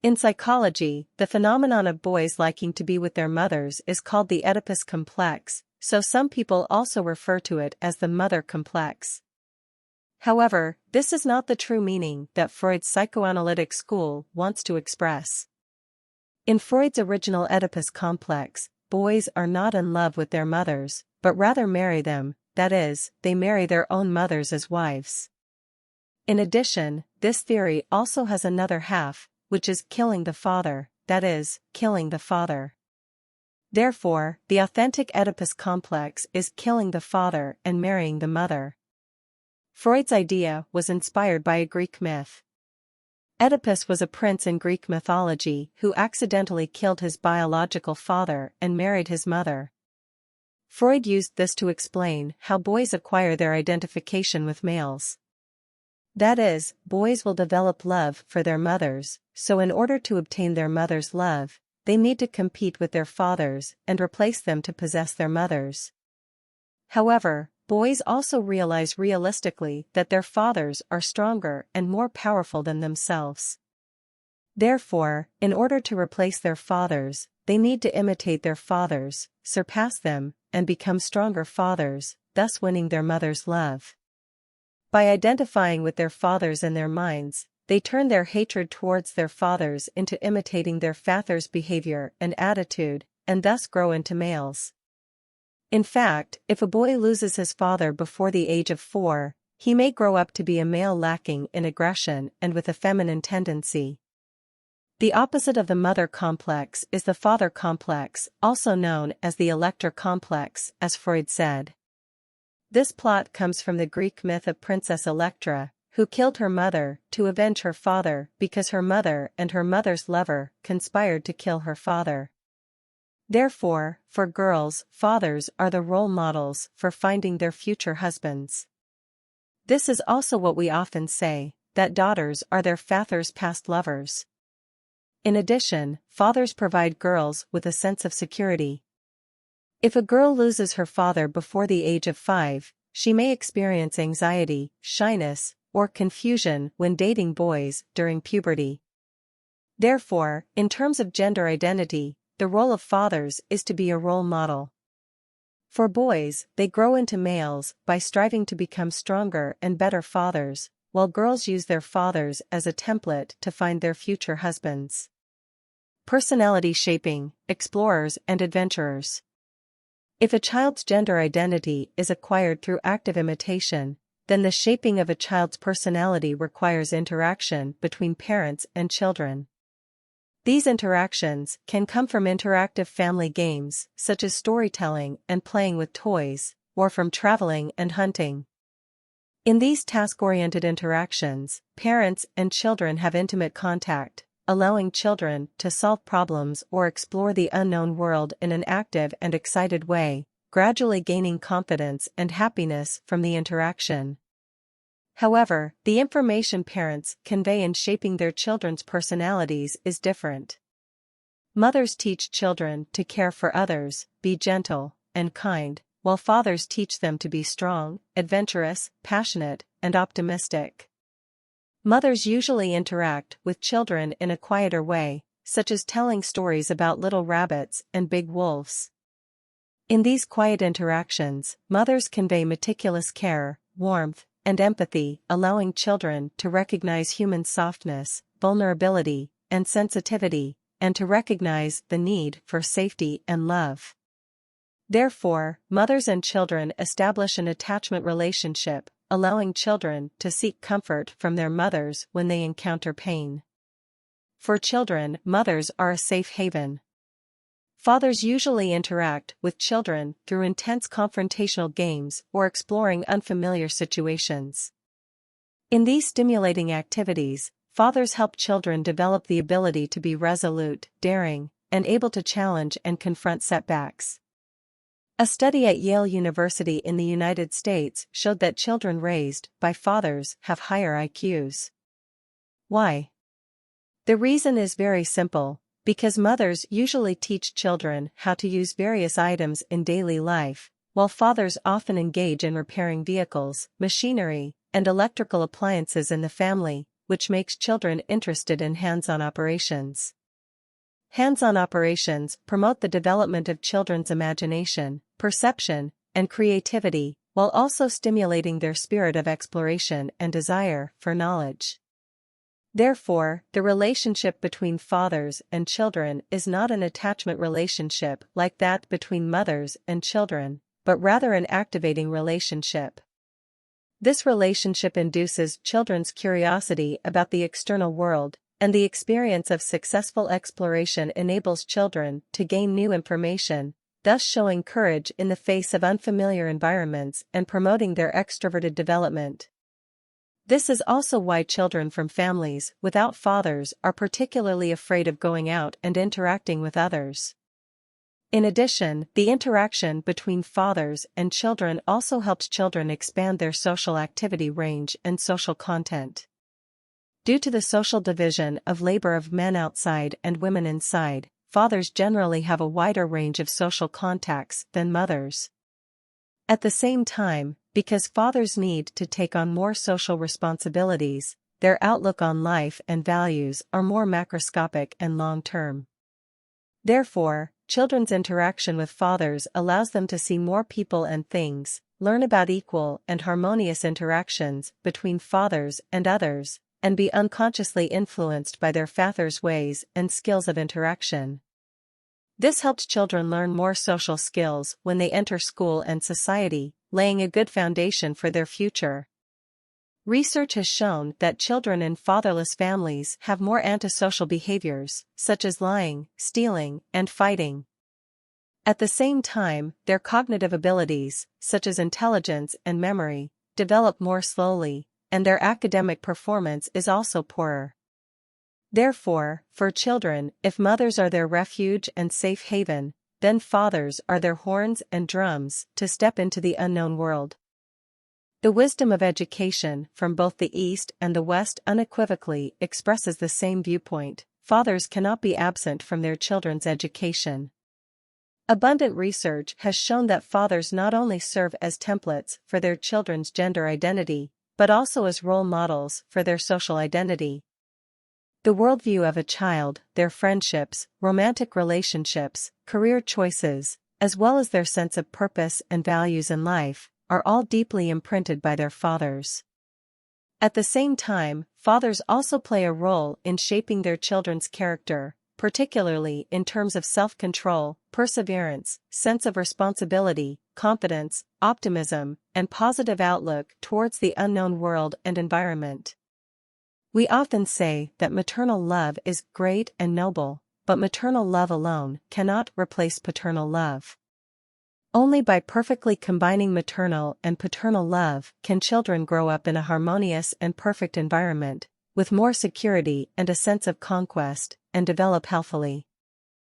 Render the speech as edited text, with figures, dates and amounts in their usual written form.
In psychology, the phenomenon of boys liking to be with their mothers is called the Oedipus complex, so some people also refer to it as the mother complex. However, this is not the true meaning that Freud's psychoanalytic school wants to express. In Freud's original Oedipus complex, boys are not in love with their mothers, but rather marry them, that is, they marry their own mothers as wives. In addition, this theory also has another half, which is killing the father, that is, killing the father. Therefore, the authentic Oedipus complex is killing the father and marrying the mother. Freud's idea was inspired by a Greek myth. Oedipus was a prince in Greek mythology who accidentally killed his biological father and married his mother. Freud used this to explain how boys acquire their identification with males. That is, boys will develop love for their mothers, so in order to obtain their mother's love, they need to compete with their fathers and replace them to possess their mothers. However, boys also realize realistically that their fathers are stronger and more powerful than themselves. Therefore, in order to replace their fathers, they need to imitate their fathers, surpass them, and become stronger fathers, thus winning their mother's love. By identifying with their fathers in their minds, they turn their hatred towards their fathers into imitating their father's behavior and attitude, and thus grow into males. In fact, if a boy loses his father before the age of 4, he may grow up to be a male lacking in aggression and with a feminine tendency. The opposite of the mother complex is the father complex, also known as the Elector complex, as Freud said. This plot comes from the Greek myth of Princess Electra, who killed her mother to avenge her father because her mother and her mother's lover conspired to kill her father. Therefore, for girls, fathers are the role models for finding their future husbands. This is also what we often say, that daughters are their father's past lovers. In addition, fathers provide girls with a sense of security. If a girl loses her father before the age of 5, she may experience anxiety, shyness, or confusion when dating boys during puberty. Therefore, in terms of gender identity, the role of fathers is to be a role model. For boys, they grow into males by striving to become stronger and better fathers, while girls use their fathers as a template to find their future husbands. Personality shaping, explorers and adventurers. If a child's gender identity is acquired through active imitation, then the shaping of a child's personality requires interaction between parents and children. These interactions can come from interactive family games, such as storytelling and playing with toys, or from traveling and hunting. In these task-oriented interactions, parents and children have intimate contact, allowing children to solve problems or explore the unknown world in an active and excited way, gradually gaining confidence and happiness from the interaction. However, the information parents convey in shaping their children's personalities is different. Mothers teach children to care for others, be gentle, and kind, while fathers teach them to be strong, adventurous, passionate, and optimistic. Mothers usually interact with children in a quieter way, such as telling stories about little rabbits and big wolves. In these quiet interactions, mothers convey meticulous care, warmth, and empathy, allowing children to recognize human softness, vulnerability, and sensitivity, and to recognize the need for safety and love. Therefore, mothers and children establish an attachment relationship, allowing children to seek comfort from their mothers when they encounter pain. For children, mothers are a safe haven. Fathers usually interact with children through intense confrontational games or exploring unfamiliar situations. In these stimulating activities, fathers help children develop the ability to be resolute, daring, and able to challenge and confront setbacks. A study at Yale University in the United States showed that children raised by fathers have higher IQs. Why? The reason is very simple. Because mothers usually teach children how to use various items in daily life, while fathers often engage in repairing vehicles, machinery, and electrical appliances in the family, which makes children interested in hands-on operations. Hands-on operations promote the development of children's imagination, perception, and creativity, while also stimulating their spirit of exploration and desire for knowledge. Therefore, the relationship between fathers and children is not an attachment relationship like that between mothers and children, but rather an activating relationship. This relationship induces children's curiosity about the external world, and the experience of successful exploration enables children to gain new information, thus showing courage in the face of unfamiliar environments and promoting their extroverted development. This is also why children from families without fathers are particularly afraid of going out and interacting with others. In addition, the interaction between fathers and children also helps children expand their social activity range and social content. Due to the social division of labor of men outside and women inside, fathers generally have a wider range of social contacts than mothers. At the same time, because fathers need to take on more social responsibilities, their outlook on life and values are more macroscopic and long-term. Therefore, children's interaction with fathers allows them to see more people and things, learn about equal and harmonious interactions between fathers and others, and be unconsciously influenced by their father's ways and skills of interaction. This helps children learn more social skills when they enter school and society, laying a good foundation for their future. Research has shown that children in fatherless families have more antisocial behaviors, such as lying, stealing, and fighting. At the same time, their cognitive abilities, such as intelligence and memory, develop more slowly, and their academic performance is also poorer. Therefore, for children, if mothers are their refuge and safe haven, then fathers are their horns and drums to step into the unknown world. The wisdom of education from both the East and the West unequivocally expresses the same viewpoint: fathers cannot be absent from their children's education. Abundant research has shown that fathers not only serve as templates for their children's gender identity, but also as role models for their social identity. The worldview of a child, their friendships, romantic relationships, career choices, as well as their sense of purpose and values in life, are all deeply imprinted by their fathers. At the same time, fathers also play a role in shaping their children's character, particularly in terms of self-control, perseverance, sense of responsibility, confidence, optimism, and positive outlook towards the unknown world and environment. We often say that maternal love is great and noble, but maternal love alone cannot replace paternal love. Only by perfectly combining maternal and paternal love can children grow up in a harmonious and perfect environment, with more security and a sense of conquest, and develop healthily.